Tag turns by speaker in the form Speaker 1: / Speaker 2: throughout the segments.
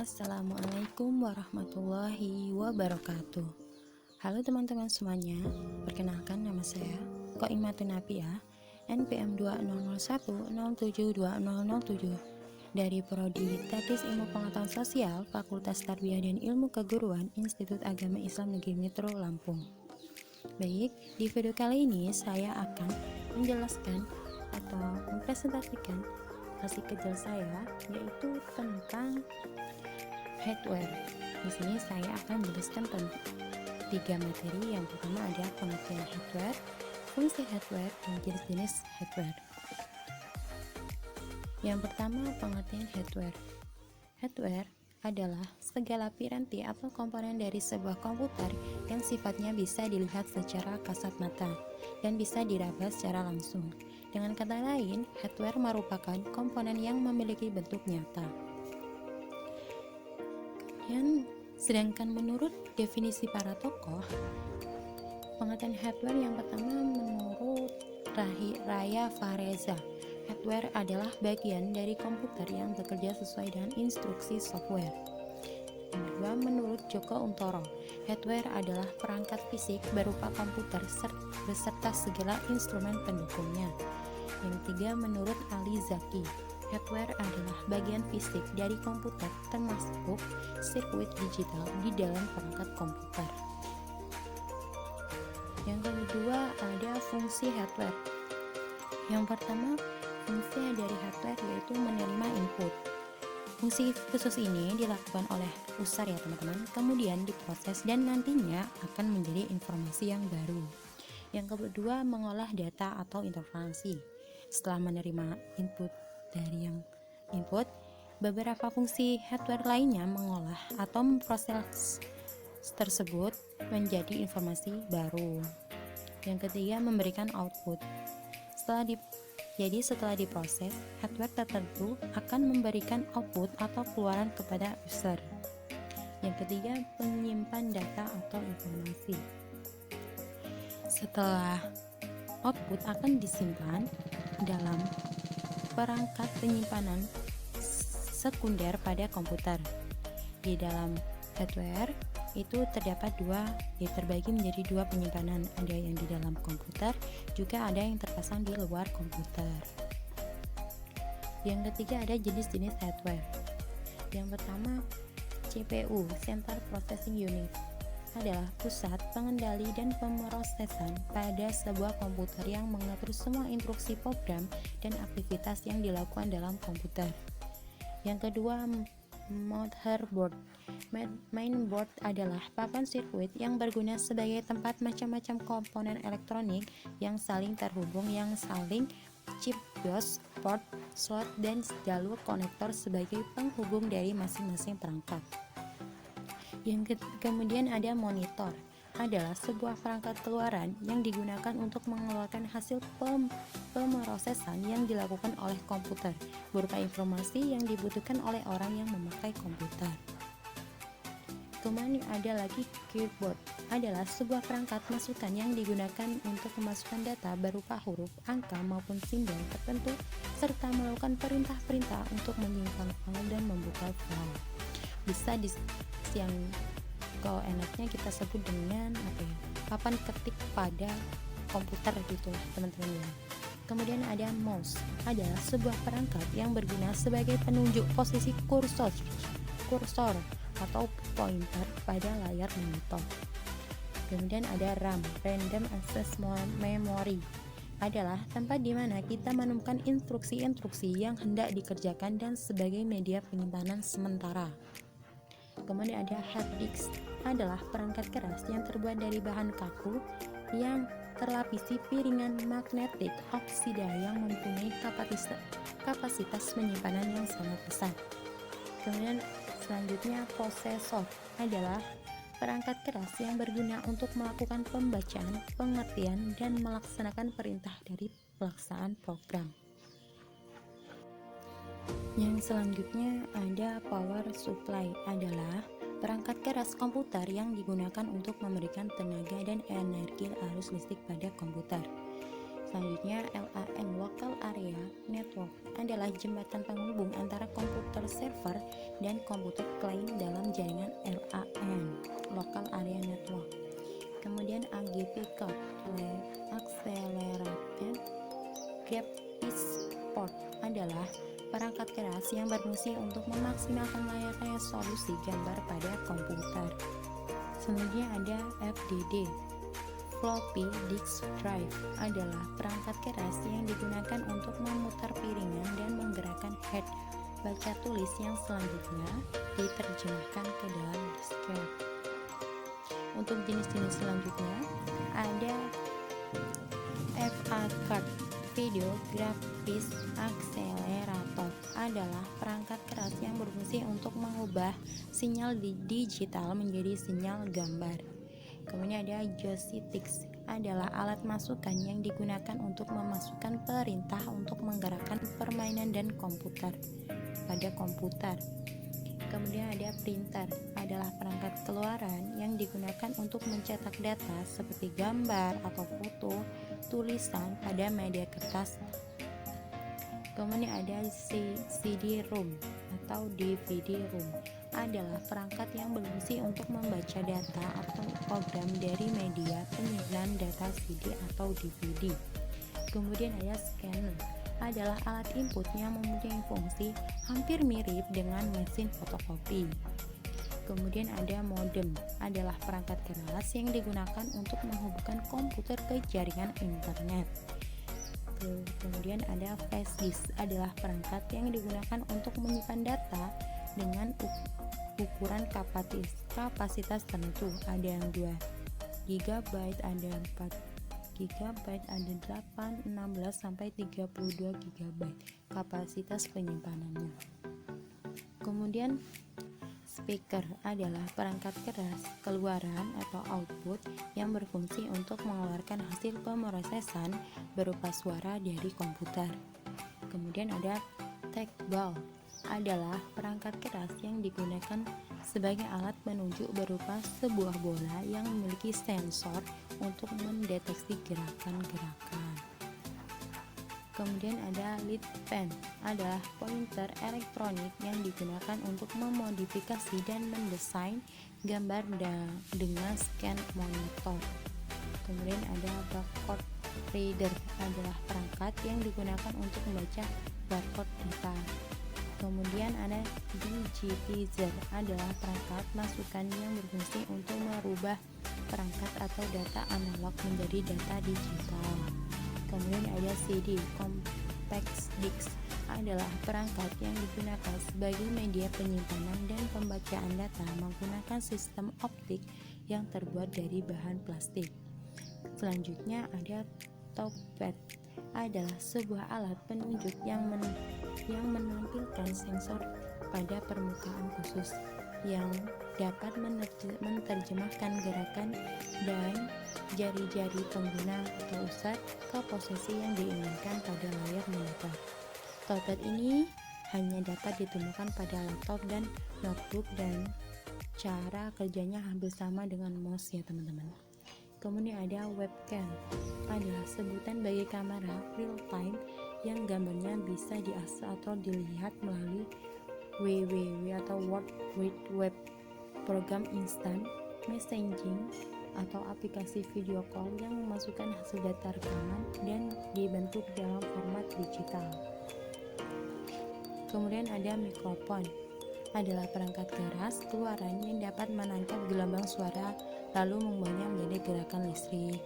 Speaker 1: Assalamualaikum warahmatullahi wabarakatuh. Halo teman-teman semuanya, perkenalkan nama saya Koimatun Nafiah, NPM 2001072007 dari Prodi Teknik Ilmu Pengetahuan Sosial, Fakultas Tarbiyah dan Ilmu Keguruan, Institut Agama Islam Negeri Metro Lampung. Baik, di video kali ini saya akan menjelaskan atau mempresentasikan hasil kerja saya, yaitu tentang hardware. Di sini saya akan menjelaskan tentang 3 materi. Yang pertama ada pengertian hardware, fungsi hardware, dan jenis-jenis hardware. Yang pertama, pengertian hardware. Hardware adalah segala piranti atau komponen dari sebuah komputer yang sifatnya bisa dilihat secara kasat mata dan bisa diraba secara langsung. Dengan kata lain, hardware merupakan komponen yang memiliki bentuk nyata. Sedangkan menurut definisi para tokoh, pengertian hardware yang pertama menurut Raya Fahreza, hardware adalah bagian dari komputer yang bekerja sesuai dengan instruksi software. Yang kedua, menurut Joko Untoro, hardware adalah perangkat fisik berupa komputer beserta segala instrumen pendukungnya. Yang ketiga, menurut Ali Zaki, hardware adalah bagian fisik dari komputer termasuk sirkuit digital di dalam perangkat komputer. Yang kedua ada fungsi hardware. Yang pertama, fungsi dari hardware yaitu menerima input. Fungsi khusus ini dilakukan oleh user ya teman-teman, kemudian diproses dan nantinya akan menjadi informasi yang baru. Yang kedua, mengolah data atau informasi. Setelah menerima input dari yang input, beberapa fungsi hardware lainnya mengolah atau memproses tersebut menjadi informasi baru. Yang ketiga, memberikan output. Setelah diproses, hardware tertentu akan memberikan output atau keluaran kepada user. Yang ketiga, menyimpan data atau informasi. Setelah output akan disimpan dalam perangkat penyimpanan sekunder pada komputer. Di dalam hardware itu terdapat terbagi menjadi 2 penyimpanan, ada yang di dalam komputer, juga ada yang terpasang di luar komputer. Yang ketiga ada jenis-jenis hardware. Yang pertama, CPU, Central Processing Unit, adalah pusat pengendali dan pemrosesan pada sebuah komputer yang mengatur semua instruksi program dan aktivitas yang dilakukan dalam komputer. Yang kedua, motherboard. Mainboard adalah papan sirkuit yang berguna sebagai tempat macam-macam komponen elektronik yang saling terhubung, yang saling chip BIOS, port, slot, dan jalur konektor sebagai penghubung dari masing-masing perangkat. Kemudian ada monitor, adalah sebuah perangkat keluaran yang digunakan untuk mengeluarkan hasil pemrosesan yang dilakukan oleh komputer berupa informasi yang dibutuhkan oleh orang yang memakai komputer. Kemudian ada lagi keyboard, adalah sebuah perangkat masukan yang digunakan untuk memasukkan data berupa huruf, angka maupun simbol tertentu serta melakukan perintah-perintah untuk menyimpan file dan membuka file. Bisa yang kalau enaknya kita sebut dengan papan ketik pada komputer gitu teman-teman ya. Kemudian ada mouse, adalah sebuah perangkat yang berguna sebagai penunjuk posisi kursor atau pointer pada layar monitor. Kemudian ada RAM, Random Access Memory, adalah tempat di mana kita menemukan instruksi-instruksi yang hendak dikerjakan dan sebagai media penyimpanan sementara. Kemudian ada hard disk, adalah perangkat keras yang terbuat dari bahan kaku yang terlapisi piringan magnetik oksida yang mempunyai kapasitas penyimpanan yang sangat besar. Kemudian selanjutnya prosesor, adalah perangkat keras yang berguna untuk melakukan pembacaan, pengertian, dan melaksanakan perintah dari pelaksanaan program. Yang selanjutnya ada power supply, adalah perangkat keras komputer yang digunakan untuk memberikan tenaga dan energi arus listrik pada komputer. Selanjutnya LAN, Local Area Network, adalah jembatan penghubung antara komputer server dan komputer client dalam jaringan LAN (Local Area Network). Kemudian AGP card, Accelerated Graphics Port, adalah perangkat keras yang berfungsi untuk memaksimalkan layar resolusi gambar pada komputer. Selanjutnya ada FDD, Floppy Disk Drive, adalah perangkat keras yang digunakan untuk memutar piringan dan menggerakkan head baca tulis yang selanjutnya diterjemahkan ke dalam disket. Untuk jenis-jenis selanjutnya ada FA card, Video Graphics Accelerator, adalah perangkat keras yang berfungsi untuk mengubah sinyal digital menjadi sinyal gambar. Kemudian ada joysticks, adalah alat masukan yang digunakan untuk memasukkan perintah untuk menggerakkan permainan dan komputer pada komputer. Kemudian ada printer, adalah perangkat keluaran yang digunakan untuk mencetak data seperti gambar atau foto, tulisan pada media kertas. Kemudian ada CD-ROM atau DVD-ROM, adalah perangkat yang berfungsi untuk membaca data atau program dari media penyimpanan data CD atau DVD. Kemudian ada scanner, adalah alat input yang mempunyai fungsi hampir mirip dengan mesin fotokopi. Kemudian ada modem, adalah perangkat keras yang digunakan untuk menghubungkan komputer ke jaringan internet. Kemudian ada flash disk, adalah perangkat yang digunakan untuk menyimpan data dengan ukuran kapasitas tertentu. Ada yang 2 GB, ada 4 GB, ada 8, 16 sampai 32 GB kapasitas penyimpanannya. Kemudian speaker, adalah perangkat keras keluaran atau output yang berfungsi untuk mengeluarkan hasil pemrosesan berupa suara dari komputer. Kemudian ada trackball, adalah perangkat keras yang digunakan sebagai alat penunjuk berupa sebuah bola yang memiliki sensor untuk mendeteksi gerakan-gerakan. Kemudian ada lead pen, adalah pointer elektronik yang digunakan untuk memodifikasi dan mendesain gambar dengan scan monitor. Kemudian ada barcode reader, adalah perangkat yang digunakan untuk membaca barcode data. Kemudian ada digitizer, adalah perangkat masukan yang berfungsi untuk merubah perangkat atau data analog menjadi data digital. Kemudian ada CD, compact disc, adalah perangkat yang digunakan sebagai media penyimpanan dan pembacaan data menggunakan sistem optik yang terbuat dari bahan plastik. Selanjutnya ada touchpad, adalah sebuah alat penunjuk yang menampilkan sensor pada permukaan khusus yang dapat menerjemahkan gerakan dan jari-jari pengguna atau user ke posisi yang diinginkan pada layar monitor. Touchpad ini hanya dapat ditemukan pada laptop dan notebook dan cara kerjanya hampir sama dengan mouse ya teman-teman. Kemudian ada webcam, adalah sebutan bagi kamera real time yang gambarnya bisa diakses atau dilihat melalui www atau World Wide Web, program instant messaging atau aplikasi video call yang memasukkan hasil data rekaman dan dibentuk dalam format digital. Kemudian ada mikrofon, adalah perangkat keras keluaran yang dapat menangkap gelombang suara lalu membawanya menjadi gerakan listrik.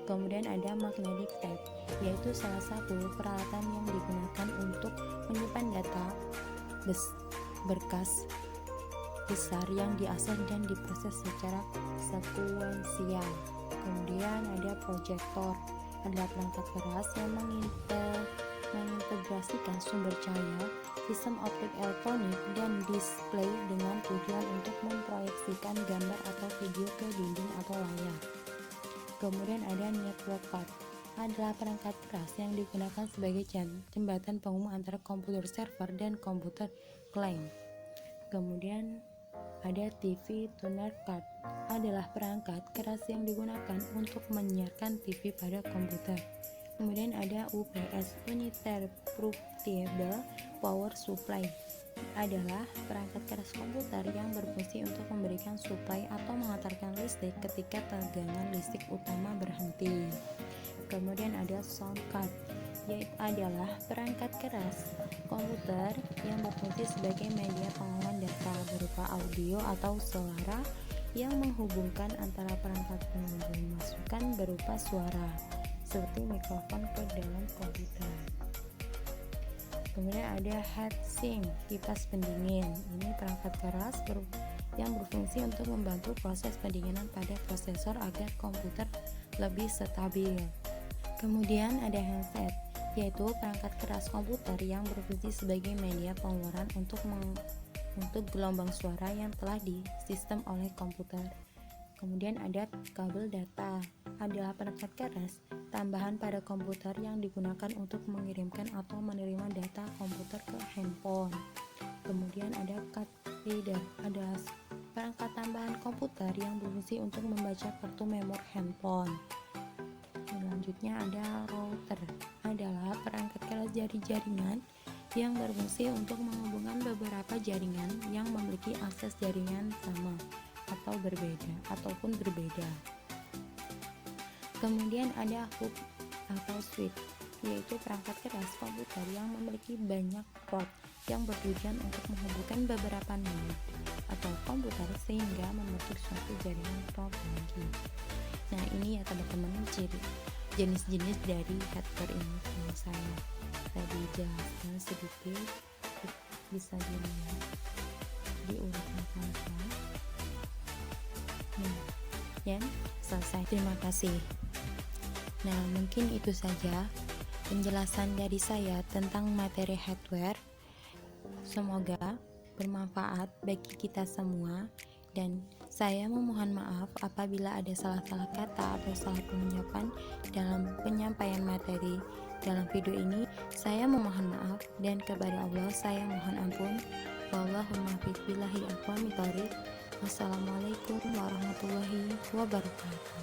Speaker 1: Kemudian ada magnetic tape, yaitu salah satu peralatan yang digunakan untuk menyimpan data berkas besar yang diakses dan diproses secara sekuensial. Kemudian ada proyektor, adalah perangkat keras yang mengintegrasikan sumber cahaya, sistem optik elektronik, dan display dengan tujuan untuk memproyeksikan gambar atau video ke dinding atau layar. Kemudian ada network card, adalah perangkat keras yang digunakan sebagai jembatan penghubung antara komputer server dan komputer client. Kemudian ada TV tuner card, adalah perangkat keras yang digunakan untuk menyiarkan TV pada komputer. Kemudian ada UPS, Uninterruptible Power Supply, adalah perangkat keras komputer yang berfungsi untuk memberikan suplai atau mengantarkan listrik ketika tegangan listrik utama berhenti. Kemudian ada sound card, yaitu adalah perangkat keras komputer yang berfungsi sebagai media pengolahan data berupa audio atau suara yang menghubungkan antara perangkat pengumpul masukan berupa suara seperti mikrofon ke dalam komputer. Kemudian ada heatsink, kipas pendingin. Ini perangkat keras yang berfungsi untuk membantu proses pendinginan pada prosesor agar komputer lebih stabil. Kemudian ada handset, yaitu perangkat keras komputer yang berfungsi sebagai media pengeluaran untuk gelombang suara yang telah disistem oleh komputer. Kemudian ada kabel data, adalah perangkat keras tambahan pada komputer yang digunakan untuk mengirimkan atau menerima data komputer ke handphone. Kemudian ada card reader, adalah perangkat tambahan komputer yang berfungsi untuk membaca kartu memori handphone. Selanjutnya ada router, adalah perangkat keras jaringan yang berfungsi untuk menghubungkan beberapa jaringan yang memiliki akses jaringan sama atau berbeda. Kemudian ada hub atau switch, yaitu perangkat keras komputer yang memiliki banyak port yang bertujuan untuk menghubungkan beberapa node atau komputer sehingga membentuk suatu jaringan topologi. Nah, ini ya teman-teman jenis-jenis dari hardware ini yang saya tadi jelaskan sedikit, bisa dilihat di urutan kelas. Nah, ya selesai. Terima kasih. Nah, mungkin itu saja penjelasan dari saya tentang materi hardware. Semoga bermanfaat bagi kita semua, dan saya memohon maaf apabila ada salah-salah kata atau salah pengucapan dalam penyampaian materi dalam video ini. Saya memohon maaf, dan kepada Allah saya mohon ampun. Wallahumma billahi aqwamit thoriq. Wassalamualaikum warahmatullahi wabarakatuh.